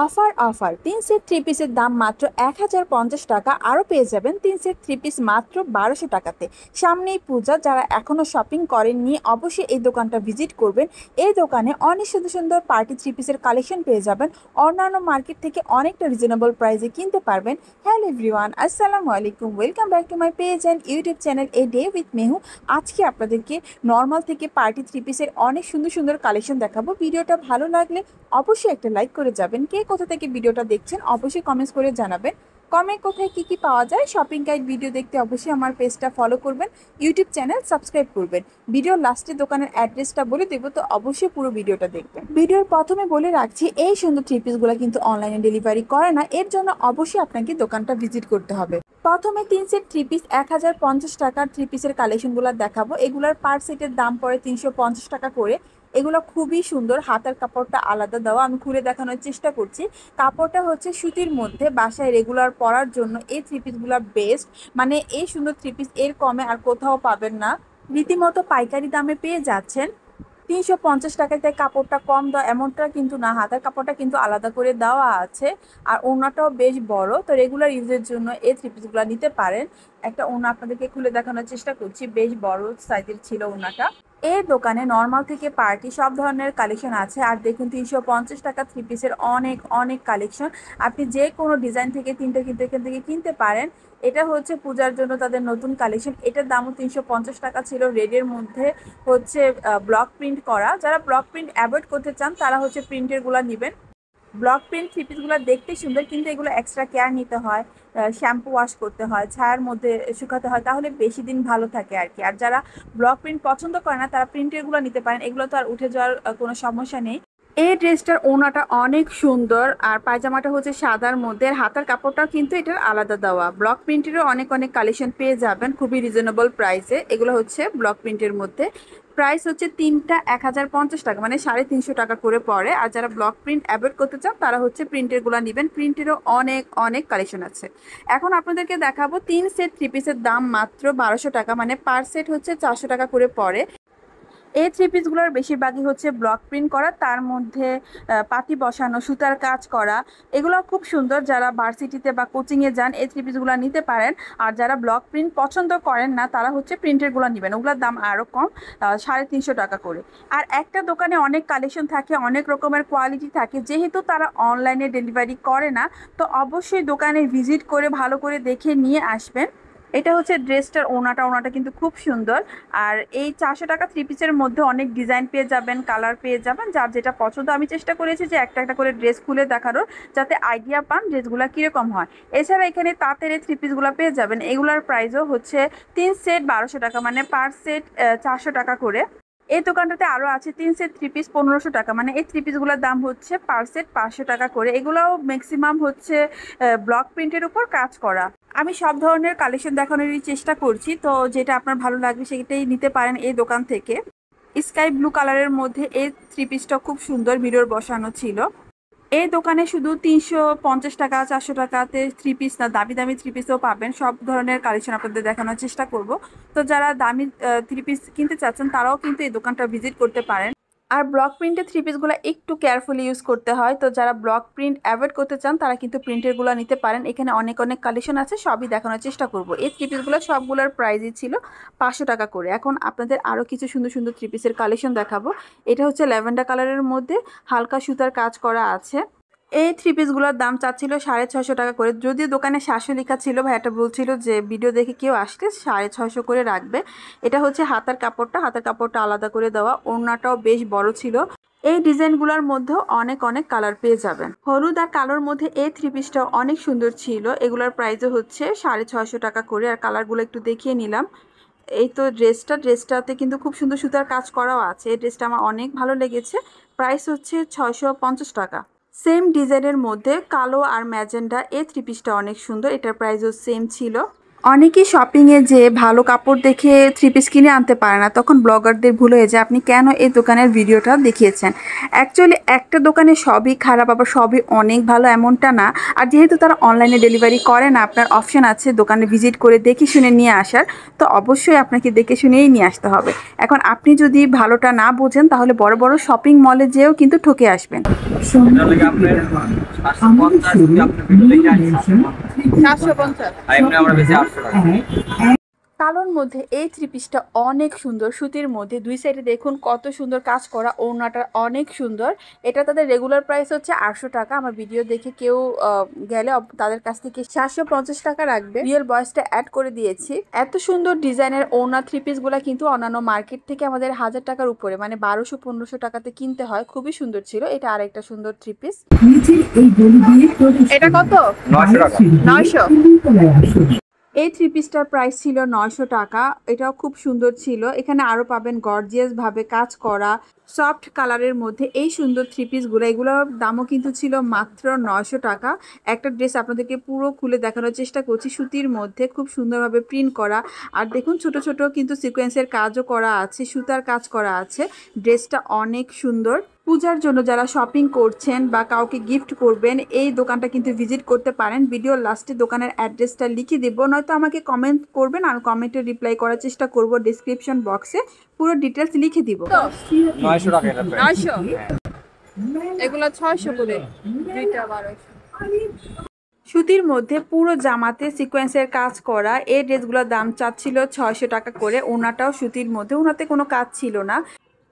Offer offer 3 set 3 পিসের দাম মাত্র 1050 টাকা। আরও পেয়ে যাবেন 3 সেট 3 পিস মাত্র 1200 টাকাতে। সামনেই পূজা, যারা এখনও শপিং করেননি অবশ্যই এই দোকানটা ভিজিট করবেন। এই দোকানে অনেক সুন্দর সুন্দর পার্টি 3 পিসের কালেকশন পেয়ে যাবেন। অন্যান্য মার্কেট থেকে অনেকটা রিজনেবল প্রাইসে কিনতে পারবেন। হ্যালো এভরিওয়ান, আসসালামু আলাইকুম, welcome back to my page and YouTube channel a day with Mehu. আজকে আপনাদেরকে নর্মাল থেকে পার্টি 3 পিসের অনেক সুন্দর সুন্দর কালেকশন দেখাবো। ভিডিওটা ভালো লাগলে অবশ্যই একটা লাইক করে যাবেন। কে কোথা থেকে ভিডিওটা দেখছেন অবশ্যই কমেন্টস করে জানাবেন। কোথায় কি কি পাওয়া যায়, শপিং গাইড ভিডিও দেখতে অবশ্যই আমার পেজটা ফলো করবেন, ইউটিউব চ্যানেল সাবস্ক্রাইব করবেন। ভিডিওর লাস্টে দোকানের অ্যাড্রেসটা বলে দেবো, তো অবশ্যই পুরো ভিডিওটা দেখবেন। ভিডিওর প্রথমে বলে রাখছি, এই সুন্দর 3 পিসগুলো কিন্তু অনলাইনে ডেলিভারি করে না, এর জন্য অবশ্যই আপনাকে দোকানটা ভিজিট করতে হবে। প্রথমে 3 সেট 3 পিস 1050 টাকার 3 পিসের কালেকশনগুলো দেখাবো। এগুলোর পার সেটের দাম পড়ে 350 টাকা করে। এগুলো খুবই সুন্দর, হাতের কাপড়টা আলাদা দেওয়া। আমি খুলে দেখানোর চেষ্টা করছি। কাপড়টা হচ্ছে সুতির মধ্যে, বাসায় রেগুলার পরার জন্য এই 3 পিসগুলো বেস্ট। মানে এই সুন্দর 3 পিস এর কমে আর কোথাও পাবেন না। রীতিমতো পাইকারি দামে পেয়ে যাচ্ছেন। 350 টাকায় তাই কাপড়টা কম দেওয়া এমনটা কিন্তু না, হাতের কাপড়টা কিন্তু আলাদা করে দেওয়া আছে। আর ওড়নাটাও বেশ বড়, তো রেগুলার ইউজের জন্য এই 3 পিসগুলো নিতে পারেন। একটা ওড়না আপনাদেরকে খুলে দেখানোর চেষ্টা করছি, বেশ বড় সাইজের ছিল ওড়নাটা। এই দোকানে নর্মাল থেকে পার্টি সব ধরনের কালেকশন আছে। আর দেখুন 350 টাকা 3 পিসের অনেক অনেক কালেকশন। আপনি যে কোনো ডিজাইন থেকে তিনটে কিনতে এখান থেকে কিনতে পারেন। এটা হচ্ছে পূজার জন্য তাদের নতুন কালেকশন। এটার দামও 350 টাকা ছিল। রেডের মধ্যে হচ্ছে ব্লক প্রিন্ট করা। যারা ব্লক প্রিন্ট অ্যাভয়েড করতে চান তারা হচ্ছে প্রিন্টেরগুলো নেবেন। ব্লক প্রিন্ট 3 পিসগুলো দেখতে সুন্দর, কিন্তু এগুলো এক্সট্রা কেয়ার নিতে হয়, শ্যাম্পু ওয়াশ করতে হয়, ছায়ার মধ্যে শুকাতে হয়, তাহলে বেশি দিন ভালো থাকে আর কি। আর যারা ব্লক প্রিন্ট পছন্দ করে না তারা প্রিন্টেরগুলো নিতে পারেন, এগুলো তো আর উঠে যাওয়ার কোনো সমস্যা নেই। এই ড্রেসটার ওড়নাটা অনেক সুন্দর, আর পায়জামাটা হচ্ছে সাদার মধ্যে। আর হাতার কাপড়টাও কিন্তু এটার আলাদা দেওয়া। ব্লক প্রিন্টেরও অনেক অনেক কালেকশন পেয়ে যাবেন খুবই রিজনেবল প্রাইসে। এগুলো হচ্ছে ব্লক প্রিন্টের মধ্যে। প্রাইস হচ্ছে তিনটা 1050 টাকা, মানে 350 টাকা করে পড়ে। আর যারা ব্লক প্রিন্ট অ্যাভয়েড করতে চান তারা হচ্ছে প্রিন্টেরগুলো নেবেন। প্রিন্টেরও অনেক অনেক কালেকশন আছে। এখন আপনাদেরকে দেখাবো 3 সেট 3 পিসের দাম মাত্র 1200 টাকা, মানে পার সেট হচ্ছে 400 টাকা করে পড়ে। এই 3 পিসগুলোর বেশিরভাগই হচ্ছে ব্লক প্রিন্ট করা, তার মধ্যে পাতি বসানো, সুতার কাজ করা। এগুলো খুব সুন্দর। যারা ভার্সিটিতে বা কোচিংয়ে যান এই 3 পিসগুলো নিতে পারেন। আর যারা ব্লক প্রিন্ট পছন্দ করেন না তারা হচ্ছে প্রিন্টেরগুলো নেবেন, ওগুলোর দাম আরও কম, 350 টাকা করে। আর একটা দোকানে অনেক কালেকশন থাকে, অনেক রকমের কোয়ালিটি থাকে, যেহেতু তারা অনলাইনে ডেলিভারি করে না, তো অবশ্যই দোকানে ভিজিট করে ভালো করে দেখে নিয়ে আসবেন। এটা হচ্ছে ড্রেসটার ওড়নাটা কিন্তু খুব সুন্দর। আর এই 400 টাকা 3 পিসের মধ্যে অনেক ডিজাইন পেয়ে যাবেন, কালার পেয়ে যাবেন, যার যেটা পছন্দ। আমি চেষ্টা করেছি যে একটা একটা করে ড্রেস খুলে দেখানোর, যাতে আইডিয়া পান ড্রেসগুলো কীরকম হয়। এছাড়া এখানে তাঁতের এই 3 পিসগুলো পেয়ে যাবেন। এগুলার প্রাইসও হচ্ছে 3 সেট 1200 টাকা, মানে পার সেট 400 টাকা করে। এই দোকানটাতে আরও আছে 3 সেট 3 পিস 1500 টাকা, মানে এই 3 পিসগুলোর দাম হচ্ছে পার সেট 500 টাকা করে। এগুলোও ম্যাক্সিমাম হচ্ছে ব্লক প্রিন্টের উপর কাজ করা। আমি সব ধরনের কালেকশন দেখানোরই চেষ্টা করছি, তো যেটা আপনার ভালো লাগবে সেটাই নিতে পারেন এই দোকান থেকে। স্কাই ব্লু কালারের মধ্যে এই 3 পিসটা খুব সুন্দর, মিরর বসানো ছিল। এই দোকানে শুধু 350 টাকা 400 টাকাতে 3 পিস না, দামি দামি 3 পিসও পাবেন। সব ধরনের কালেকশন আপনাদের দেখানোর চেষ্টা করব। তো যারা দামি 3 পিস কিনতে চাচ্ছেন তারাও কিন্তু এই দোকানটা ভিজিট করতে পারেন। আর ব্লক প্রিন্টের 3 পিসগুলো একটু কেয়ারফুলি ইউজ করতে হয়, তো যারা ব্লক প্রিন্ট অ্যাভয়েড করতে চান তারা কিন্তু প্রিন্টেরগুলো নিতে পারেন। এখানে অনেক অনেক কালেকশন আছে, সবই দেখানোর চেষ্টা করব। এই 3 পিসগুলো সবগুলোর প্রাইসই ছিল 500 টাকা করে। এখন আপনাদের আরও কিছু সুন্দর সুন্দর 3 পিসের কালেকশন দেখাবো। এটা হচ্ছে ল্যাভেন্ডার কালারের মধ্যে হালকা সুতার কাজ করা আছে। এই 3 পিসগুলোর দাম চাচ্ছিল 650 টাকা করে, যদিও দোকানে 700 লেখা ছিল। ভাইয়াটা বলছিল যে ভিডিও দেখে কেউ আসলে 650 করে রাখবে। এটা হচ্ছে হাতের কাপড়টা আলাদা করে দেওয়া। ওড়নাটাও বেশ বড় ছিল। এই ডিজাইনগুলোর মধ্যেও অনেক অনেক কালার পেয়ে যাবেন। হলুদ আর কালোর মধ্যে এই 3 পিসটাও অনেক সুন্দর ছিল। এগুলোর প্রাইসও হচ্ছে 650 টাকা করে। আর কালারগুলো একটু দেখিয়ে নিলাম। এই তো ড্রেসটাতে কিন্তু খুব সুন্দর সুতার কাজ করাও আছে। এই ড্রেসটা আমার অনেক ভালো লেগেছে। প্রাইস হচ্ছে 650 টাকা। সেম ডিজাইনের মধ্যে কালো আর ম্যাজেন্ডা এই 3 পিসটা অনেক সুন্দর, এটার প্রাইসও সেম ছিল। অনেকেই শপিংয়ে যে ভালো কাপড় দেখে থ্রি পিস কিনে আনতে পারে না, তখন ব্লগারদের ভুল হয়ে যায় আপনি কেন এই দোকানের ভিডিওটা দেখিয়েছেন। অ্যাকচুয়ালি একটা দোকানে সবই খারাপ আবার সবই অনেক ভালো এমনটা না। আর যেহেতু তারা অনলাইনে ডেলিভারি করে না, আপনার অপশন আছে দোকানে ভিজিট করে দেখে শুনে নিয়ে আসার, তো অবশ্যই আপনাকে দেখে শুনেই নিয়ে আসতে হবে। এখন আপনি যদি ভালোটা না বোঝেন তাহলে বড় বড় শপিং মলে যেও কিন্তু ঠকে আসবেন। 750 কালোর মধ্যে এই থ্রি পিসটা অনেক সুন্দর, সুতির মধ্যে দুই সাইডে দেখুন কত সুন্দর কাজ করা, ওড়নাটা অনেক সুন্দর। এটা তাদের রেগুলার প্রাইস হচ্ছে 800 টাকা। আমার ভিডিও দেখে কেউ গেলে তাদের কাছ থেকে 750 টাকা রাখবে। রিয়েল বয়েসটা অ্যাড করে দিয়েছি। এত সুন্দর ডিজাইনের ওড়না থ্রি পিসগুলা কিন্তু অন্যান্য মার্কেট থেকে আমাদের 1000 টাকার উপরে, মানে 1200-1500 টাকাতে কিনতে হয়। খুবই সুন্দর ছিল। এটা আরেকটা সুন্দর থ্রি পিস। এটা কত? 900 টাকা। 900। এই থ্রি পিসটার প্রাইস ছিল 900 টাকা। এটাও খুব সুন্দর ছিল। এখানে আরও পাবেন গর্জিয়াস ভাবে কাজ করা সফট কালারের মধ্যে এই সুন্দর থ্রি পিসগুলো। এগুলোর দামও কিন্তু ছিল মাত্র 900 টাকা। একটা ড্রেস আপনাদেরকে পুরো খুলে দেখানোর চেষ্টা করছি। সুতির মধ্যে খুব সুন্দরভাবে প্রিন্ট করা, আর দেখুন ছোট ছোট কিন্তু সিকোয়েন্সের কাজও করা আছে, সুতার কাজ করা আছে। ড্রেসটা অনেক সুন্দর। পূজার জন্য যারা শপিং করছেন বা কাউকে গিফট করবেন, এই দোকানটা কিন্তু ভিজিট করতে পারেন। ভিডিওর লাস্টে দোকানের অ্যাড্রেসটা লিখে দেবো, নয়তো আমাকে কমেন্ট করবেন, আর কমেন্টে রিপ্লাই করার চেষ্টা করব। ডিসক্রিপশন বক্সে পুরো ডিটেলস লিখে দিব। 900 টাকা এটা প্রাইস। 900 এগুলো 600 করে, দুইটা 1200। সুতির মধ্যে পুরো জামাতে সিকোয়েন্সের কাজ করা এই ড্রেসগুলোর দাম চাচ্ছিল 600 টাকা করে। ওনাটাও সুতির মধ্যে, ওনাতে কোনো কাজ ছিল না।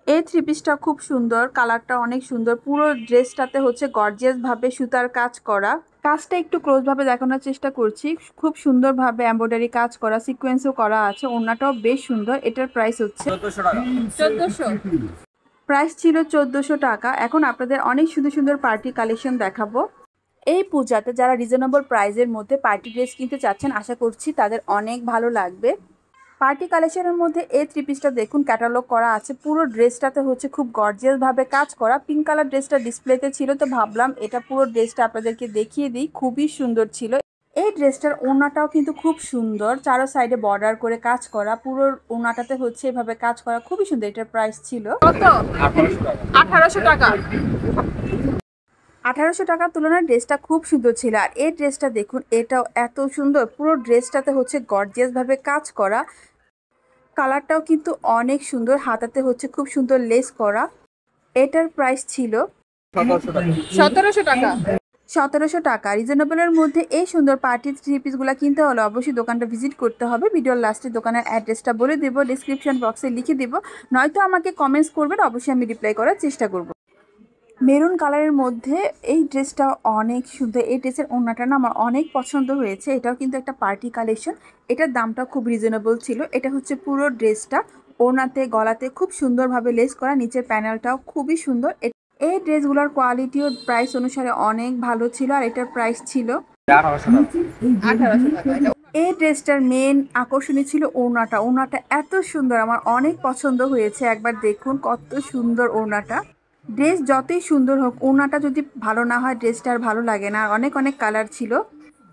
এই থ্রি পিসটা খুব সুন্দর, কালারটা অনেক সুন্দর। পুরো ড্রেসটাতে হচ্ছে গর্জিয়াস ভাবে সুতার কাজ করা। কাজটা একটু ক্লোজ ভাবে দেখানোর চেষ্টা করছি। খুব সুন্দরভাবে এমব্রয়ডারি কাজ করা, সিকোয়েন্সও করা আছে। ওড়নাটাও বেশ সুন্দর। এটার প্রাইস হচ্ছে 1400 টাকা। 1400। প্রাইস ছিল 1400 টাকা। এখন আপনাদের অনেক সুন্দর সুন্দর পার্টি কালেকশন দেখাবো। এই পূজাতে যারা রিজনেবল প্রাইসের মধ্যে পার্টি ড্রেস কিনতে চাচ্ছেন, আশা করছি তাদের অনেক ভালো লাগবে। পার্টি কালেকশনের মধ্যে এই থ্রি পিসটা দেখুন ক্যাটালগ করা আছে। পুরো ড্রেসটাতে হচ্ছে খুব গর্জিয়াস ভাবে কাজ করা। পিঙ্ক কালার ড্রেসটা ডিসপ্লেতে ছিল, তো ভাবলাম এটা পুরো ড্রেসটা আপনাদেরকে দেখিয়ে দিই। খুবই সুন্দর ছিল। এই ড্রেসটার ওড়নাটাও কিন্তু খুব সুন্দর, চারো সাইডে বর্ডার করে কাজ করা। পুরো ওড়নাটাতে হচ্ছে এভাবে কাজ করা, খুবই সুন্দর। এটার প্রাইস ছিল কত? 1800 টাকা। 1800 টাকার তুলনায় ড্রেসটা খুব সুন্দর ছিল। আর এই ড্রেসটা দেখুন, এটাও এত সুন্দর। পুরো ড্রেসটাতে হচ্ছে গর্জিয়াস ভাবে কাজ করা। কালারটাও কিন্তু অনেক সুন্দর। হাতাতে হচ্ছে খুব সুন্দর লেস করা। এটার প্রাইস ছিল 1700 টাকা। 1700 টাকা। রিজনেবলের মধ্যে এই সুন্দর পার্টি থ্রি পিসগুলো কিনতে হলে অবশ্যই দোকানটা ভিজিট করতে হবে। ভিডিওর লাস্টে দোকানের অ্যাড্রেসটা বলে দেবো, ডিসক্রিপশন বক্সে লিখে দেবো, নয়তো আমাকে কমেন্টস করবেন, অবশ্যই আমি রিপ্লাই করার চেষ্টা করব। মেরুন কালারের মধ্যে এই ড্রেসটা অনেক সুন্দর। এই ড্রেসের ওড়নাটা না আমার অনেক পছন্দ হয়েছে। এটাও কিন্তু একটা পার্টি কালেকশন। এটার দামটা খুব রিজনেবল ছিল। এটা হচ্ছে পুরো ড্রেসটা ওড়নাতে গলাতে খুব সুন্দরভাবে লেস করা, নিচের প্যানেলটাও খুবই সুন্দর। এই ড্রেসগুলোর কোয়ালিটি ও প্রাইস অনুসারে অনেক ভালো ছিল। আর এটার প্রাইস ছিল 1800 টাকা। এই ড্রেসটার মেন আকর্ষণীয় ছিল ওড়নাটা। ওড়নাটা এত সুন্দর, আমার অনেক পছন্দ হয়েছে। একবার দেখুন কত সুন্দর ওড়নাটা। ড্রেস যতই সুন্দর হোক, ওড়নাটা যদি ভালো না হয় ড্রেসটা আর ভালো লাগে না। আর অনেক অনেক কালার ছিল।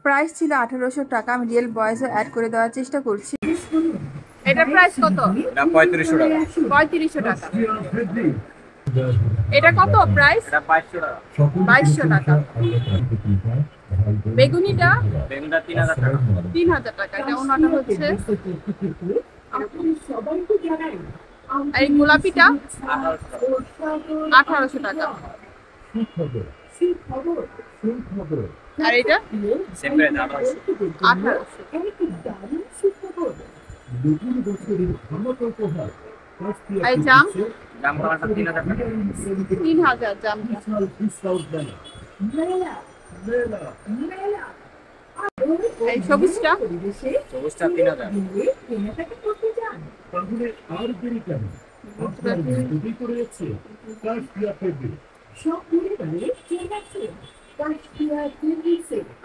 প্রাইস ছিল 1800 টাকা। আমি রিয়েল বয়েসও অ্যাড করে দেওয়ার চেষ্টা করছি। এটার প্রাইস কত? 3500 টাকা। 3500 টাকা। এটা কত প্রাইস? এটা 2200 টাকা। 2200 টাকা। বেগুনিটা 3000 টাকা। 3000 টাকা। এটা ওনাটা হচ্ছে। এই গোলাপিটা 1800 টাকা। আর এটা সেম প্রাইস 1800। এই জাম কালারটা 3000 টাকা। 3000 জাম। এই সবুজটা 3000।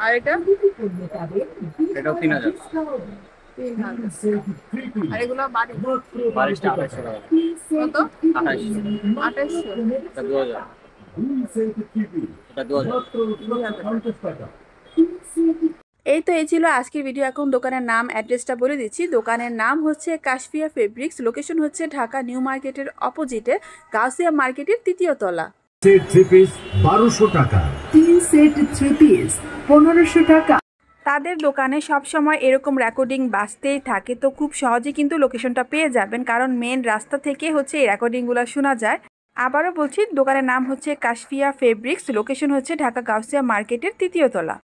আর এটা এটাও 3000। 3000। আর এগুলো বারিশটা 2800 টাকা। কত? 2800। এটা 2000। এটা 2000। এই ছিল আজকের ভিডিও। এখন দোকানের নাম অ্যাড্রেসটা বলে দিচ্ছি। দোকানের নাম হচ্ছে কাশফিয়া ফেব্রিক্স, লোকেশন হচ্ছে ঢাকা নিউ মার্কেটের অপোজিটে গাউসিয়া মার্কেটের ৩য় তলা। সেট 3 পিস 1200 টাকা, 3 সেট 3 পিস 1500 টাকা। তাদের দোকানে সব সময় এরকম রেকর্ডিং বাজতেই থাকে, তো খুব সহজে কিন্তু লোকেশনটা পেয়ে যাবেন, কারণ মেন রাস্তা থেকে হচ্ছে এই রেকর্ডিংগুলো শোনা যায়। আবারও বলছি, দোকানের নাম হচ্ছে কাশফিয়া ফেব্রিক্স, লোকেশন হচ্ছে ঢাকা গাউসিয়া মার্কেটের ৩য় তলা।